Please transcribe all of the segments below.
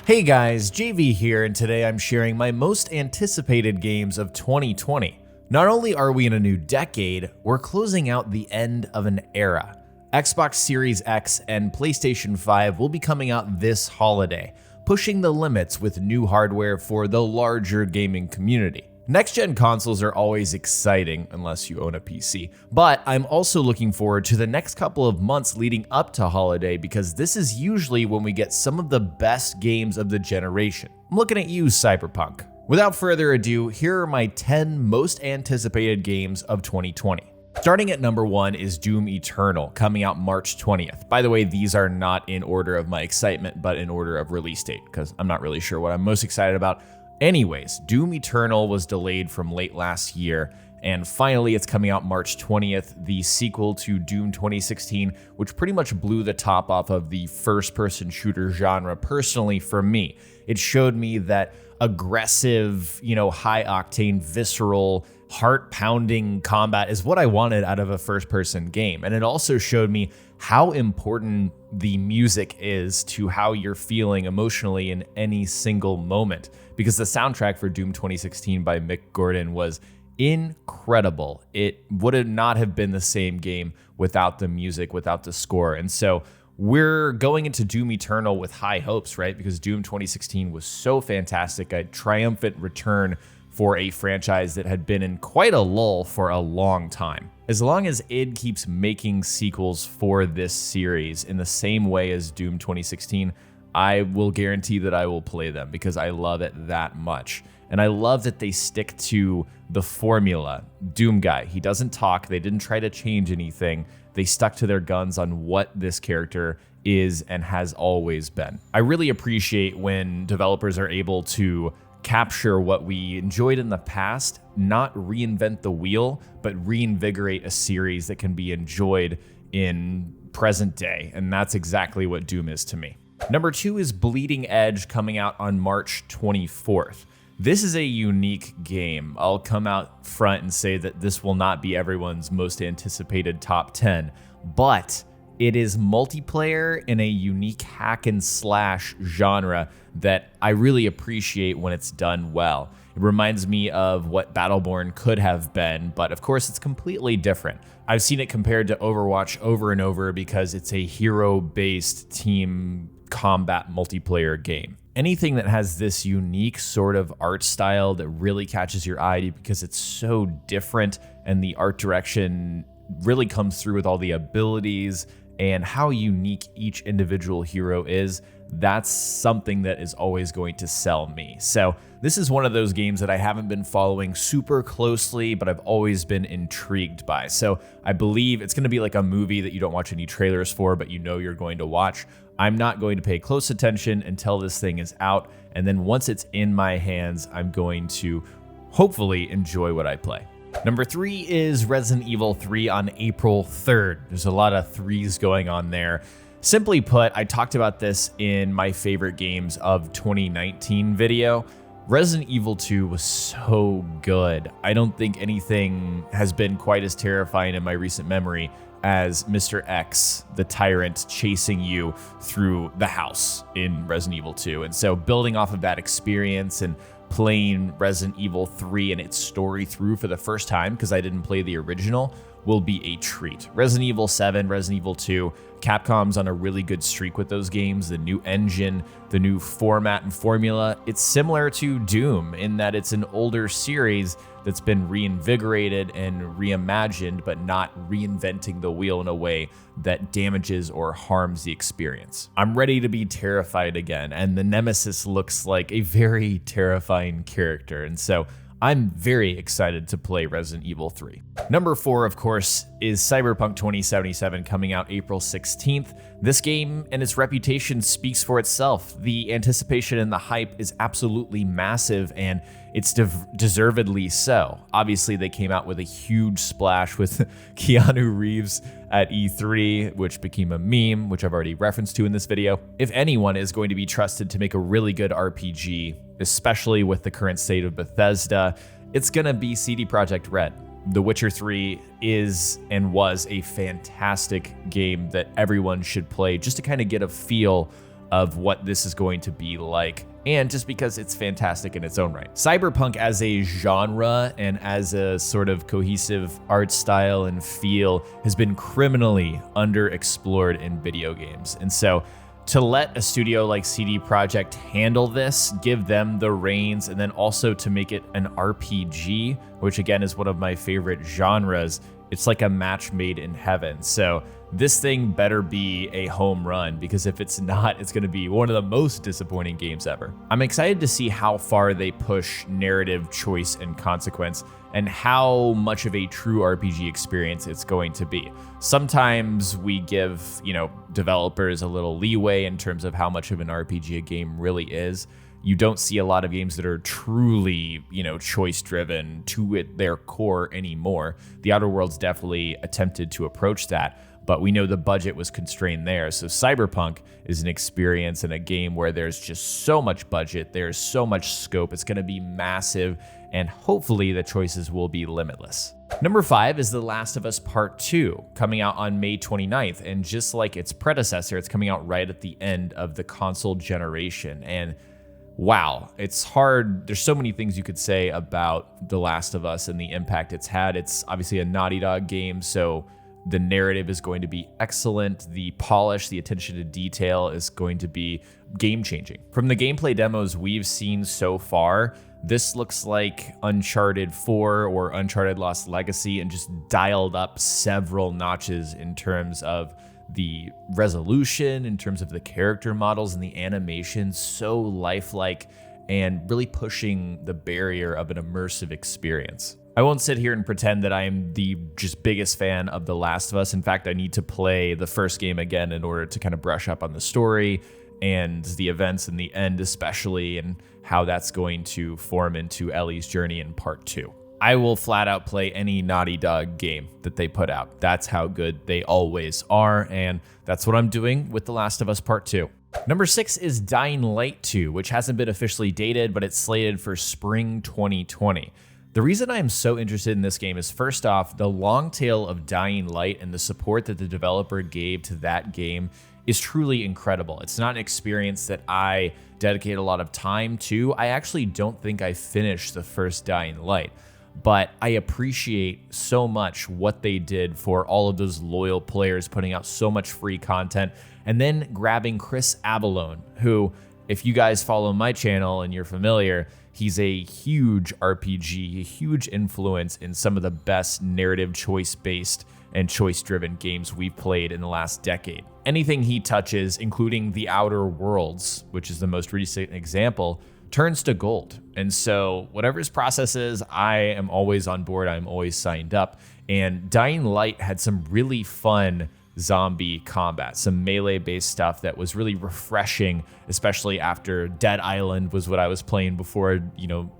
Hey guys, JV here, and today I'm sharing my most anticipated games of 2020. Not only are we in a new decade, we're closing out the end of an era. Xbox Series X and PlayStation 5 will be coming out this holiday, pushing the limits with new hardware for the larger gaming community. Next-gen consoles are always exciting, unless you own a PC, but I'm also looking forward to the next couple of months leading up to holiday because this is usually when we get some of the best games of the generation. I'm looking at you, Cyberpunk. Without further ado, here are my 10 most anticipated games of 2020. Starting at number 1 is Doom Eternal, coming out March 20th. By the way, these are not in order of my excitement, but in order of release date, because I'm not really sure what I'm most excited about. Anyways, Doom Eternal was delayed from late last year, and finally it's coming out March 20th, the sequel to Doom 2016, which pretty much blew the top off of the first-person shooter genre personally for me. It showed me that aggressive, high-octane, visceral, heart-pounding combat is what I wanted out of a first-person game, and it also showed me how important the music is to how you're feeling emotionally in any single moment, because the soundtrack for Doom 2016 by Mick Gordon was incredible. It would not have been the same game without the music, without the score. And so we're going into Doom Eternal with high hopes, right? Because Doom 2016 was so fantastic, a triumphant return for a franchise that had been in quite a lull for a long time. As long as id keeps making sequels for this series in the same way as Doom 2016, I will guarantee that I will play them because I love it that much. And I love that they stick to the formula. Doom guy, he doesn't talk, they didn't try to change anything. They stuck to their guns on what this character is and has always been. I really appreciate when developers are able to capture what we enjoyed in the past, not reinvent the wheel, but reinvigorate a series that can be enjoyed in present day. And that's exactly what Doom is to me. Number 2 is Bleeding Edge, coming out on March 24th. This is a unique game. I'll come out front and say that this will not be everyone's most anticipated top 10, but it is multiplayer in a unique hack and slash genre that I really appreciate when it's done well. It reminds me of what Battleborn could have been, but of course it's completely different. I've seen it compared to Overwatch over and over because it's a hero-based team combat multiplayer game. Anything that has this unique sort of art style that really catches your eye because it's so different and the art direction really comes through with all the abilities and how unique each individual hero is, that's something that is always going to sell me. So this is one of those games that I haven't been following super closely, but I've always been intrigued by. So I believe it's going to be like a movie that you don't watch any trailers for, but you know you're going to watch. I'm not going to pay close attention until this thing is out, and then once it's in my hands, I'm going to hopefully enjoy what I play. Number 3 is Resident Evil 3 on April 3rd. There's a lot of threes going on there. Simply put, I talked about this in my favorite games of 2019 video. Resident Evil 2 was so good. I don't think anything has been quite as terrifying in my recent memory as Mr. X, the tyrant, chasing you through the house in Resident Evil 2. And so building off of that experience and playing Resident Evil 3 and its story through for the first time, because I didn't play the original, will be a treat. Resident Evil 7, Resident Evil 2, Capcom's on a really good streak with those games. The new engine, the new format and formula, it's similar to Doom in that it's an older series that's been reinvigorated and reimagined, but not reinventing the wheel in a way that damages or harms the experience. I'm ready to be terrified again, and the Nemesis looks like a very terrifying character, and so I'm very excited to play Resident Evil 3. Number 4, of course, is Cyberpunk 2077, coming out April 16th. This game and its reputation speaks for itself. The anticipation and the hype is absolutely massive, and it's deservedly so. Obviously, they came out with a huge splash with Keanu Reeves at E3, which became a meme, which I've already referenced to in this video. If anyone is going to be trusted to make a really good RPG, especially with the current state of Bethesda, it's gonna be CD Projekt Red. The Witcher 3 is and was a fantastic game that everyone should play just to kind of get a feel of what this is going to be like, and just because it's fantastic in its own right. Cyberpunk as a genre and as a sort of cohesive art style and feel has been criminally underexplored in video games. And so to let a studio like CD Projekt handle this, give them the reins, and then also to make it an RPG, which again is one of my favorite genres, it's like a match made in heaven. So this thing better be a home run, because if it's not, it's going to be one of the most disappointing games ever. I'm excited to see how far they push narrative, choice, and consequence, and how much of a true RPG experience it's going to be. Sometimes we give, developers a little leeway in terms of how much of an RPG a game really is. You don't see a lot of games that are truly, choice driven to their core anymore. The Outer Worlds definitely attempted to approach that, but we know the budget was constrained there. So Cyberpunk is an experience and a game where there's just so much budget, there's so much scope, it's gonna be massive, and hopefully the choices will be limitless. Number 5 is The Last of Us Part 2, coming out on May 29th, and just like its predecessor, it's coming out right at the end of the console generation. And wow, it's hard. There's so many things you could say about The Last of Us and the impact it's had. It's obviously a Naughty Dog game, so the narrative is going to be excellent. The polish, the attention to detail is going to be game-changing. From the gameplay demos we've seen so far, this looks like Uncharted 4 or Uncharted Lost Legacy, and just dialed up several notches in terms of the resolution, in terms of the character models and the animation, so lifelike and really pushing the barrier of an immersive experience. I won't sit here and pretend that I am the just biggest fan of The Last of Us. In fact, I need to play the first game again in order to kind of brush up on the story and the events in the end especially, and how that's going to form into Ellie's journey in part 2. I will flat out play any Naughty Dog game that they put out. That's how good they always are, and that's what I'm doing with The Last of Us Part 2. Number 6 is Dying Light 2, which hasn't been officially dated, but it's slated for spring 2020. The reason I am so interested in this game is, first off, the long tail of Dying Light and the support that the developer gave to that game is truly incredible. It's not an experience that I dedicate a lot of time to. I actually don't think I finished the first Dying Light, but I appreciate so much what they did for all of those loyal players, putting out so much free content, and then grabbing Chris Avellone, who, if you guys follow my channel and you're familiar, he's a huge RPG, a huge influence in some of the best narrative choice-based and choice-driven games we've played in the last decade. Anything he touches, including The Outer Worlds, which is the most recent example, turns to gold. And so whatever his process is, I am always on board. I'm always signed up. And Dying Light had some really fun zombie combat, some melee-based stuff that was really refreshing, especially after Dead Island was what I was playing before,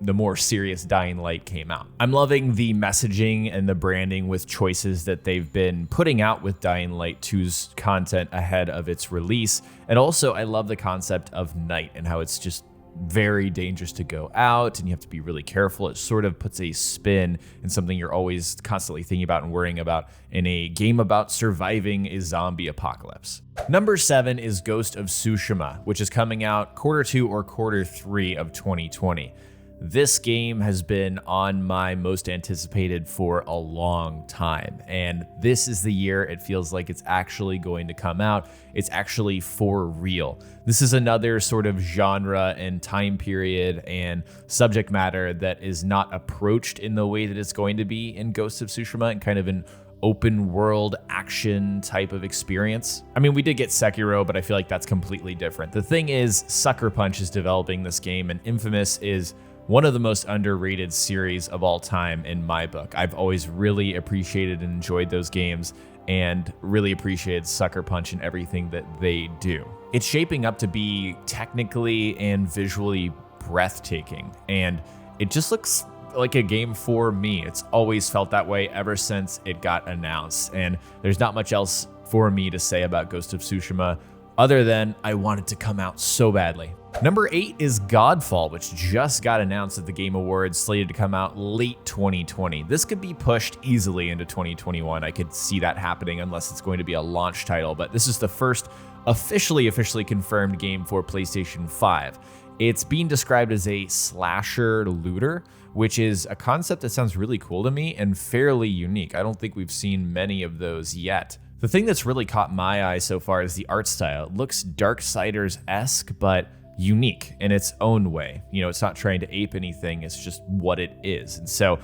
the more serious Dying Light came out. I'm loving the messaging and the branding with choices that they've been putting out with Dying Light 2's content ahead of its release. And also, I love the concept of night and how it's just very dangerous to go out and you have to be really careful. It sort of puts a spin in something you're always constantly thinking about and worrying about in a game about surviving a zombie apocalypse. Number 7 is Ghost of Tsushima, which is coming out Q2 or Q3 of 2020. This game has been on my most anticipated for a long time, and this is the year it feels like it's actually going to come out. It's actually for real. This is another sort of genre and time period and subject matter that is not approached in the way that it's going to be in Ghost of Tsushima, and kind of an open world action type of experience. I mean, we did get Sekiro, but I feel like that's completely different. The thing is, Sucker Punch is developing this game, and Infamous is one of the most underrated series of all time in my book. I've always really appreciated and enjoyed those games, and really appreciated Sucker Punch and everything that they do. It's shaping up to be technically and visually breathtaking, and it just looks like a game for me. It's always felt that way ever since it got announced, and there's not much else for me to say about Ghost of Tsushima other than I want it to come out so badly. Number 8 is Godfall, which just got announced at the Game Awards, slated to come out late 2020. This could be pushed easily into 2021. I could see that happening unless it's going to be a launch title, but this is the first officially confirmed game for PlayStation 5. It's being described as a slasher looter, which is a concept that sounds really cool to me and fairly unique. I don't think we've seen many of those yet. The thing that's really caught my eye so far is the art style. It looks Darksiders-esque, but unique in its own way. You know, it's not trying to ape anything, it's just what it is. And so,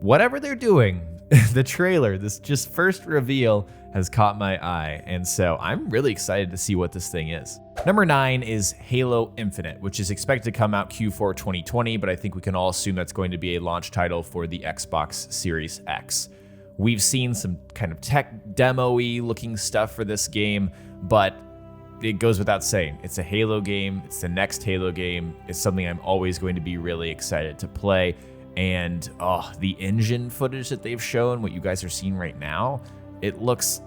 whatever they're doing, the trailer, this just first reveal, has caught my eye, and so I'm really excited to see what this thing is. Number 9 is Halo Infinite, which is expected to come out Q4 2020, but I think we can all assume that's going to be a launch title for the Xbox Series X. We've seen some kind of tech demo-y looking stuff for this game, but it goes without saying, it's a Halo game, it's the next Halo game, it's something I'm always going to be really excited to play, and the engine footage that they've shown, what you guys are seeing right now, it looks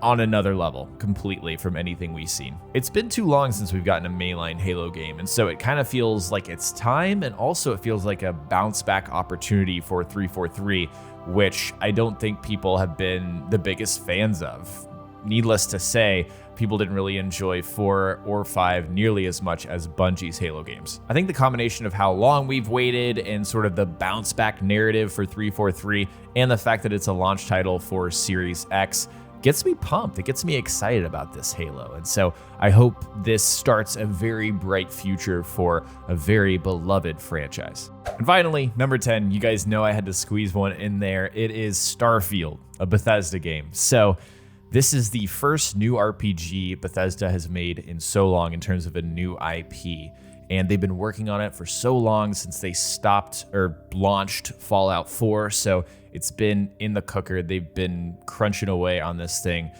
on another level completely from anything we've seen. It's been too long since we've gotten a mainline Halo game, and so it kind of feels like it's time, and also it feels like a bounce back opportunity for 343, which I don't think people have been the biggest fans of. Needless to say, people didn't really enjoy 4 or 5 nearly as much as Bungie's Halo games. I think the combination of how long we've waited and sort of the bounce back narrative for 343 and the fact that it's a launch title for Series X gets me pumped. It gets me excited about this Halo. And so I hope this starts a very bright future for a very beloved franchise. And finally, number 10, you guys know I had to squeeze one in there. It is Starfield, a Bethesda game. So this is the first new RPG Bethesda has made in so long in terms of a new IP. And they've been working on it for so long since they stopped or launched Fallout 4. So it's been in the cooker. They've been crunching away on this thing.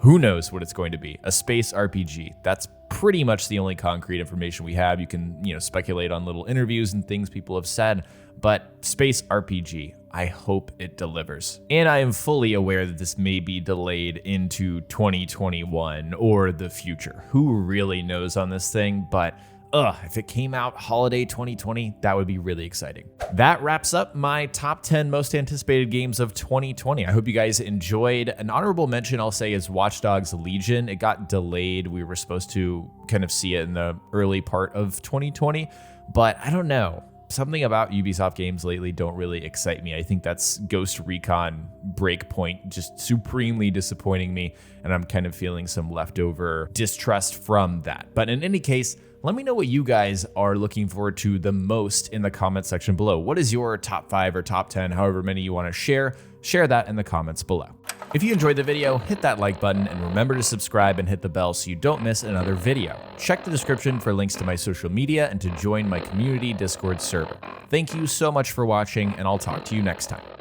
Who knows what it's going to be? A space RPG. That's pretty much the only concrete information we have. You can, speculate on little interviews and things people have said, but space RPG. I hope it delivers. And I am fully aware that this may be delayed into 2021 or the future. Who really knows on this thing? But if it came out holiday 2020, that would be really exciting. That wraps up my top 10 most anticipated games of 2020. I hope you guys enjoyed. An honorable mention I'll say is Watch Dogs Legion. It got delayed. We were supposed to kind of see it in the early part of 2020, but I don't know. Something about Ubisoft games lately don't really excite me. I think that's Ghost Recon Breakpoint just supremely disappointing me, and I'm kind of feeling some leftover distrust from that. But in any case, let me know what you guys are looking forward to the most in the comment section below. What is your top 5 or top 10, however many you want to share? Share that in the comments below. If you enjoyed the video, hit that like button and remember to subscribe and hit the bell so you don't miss another video. Check the description for links to my social media and to join my community Discord server. Thank you so much for watching, and I'll talk to you next time.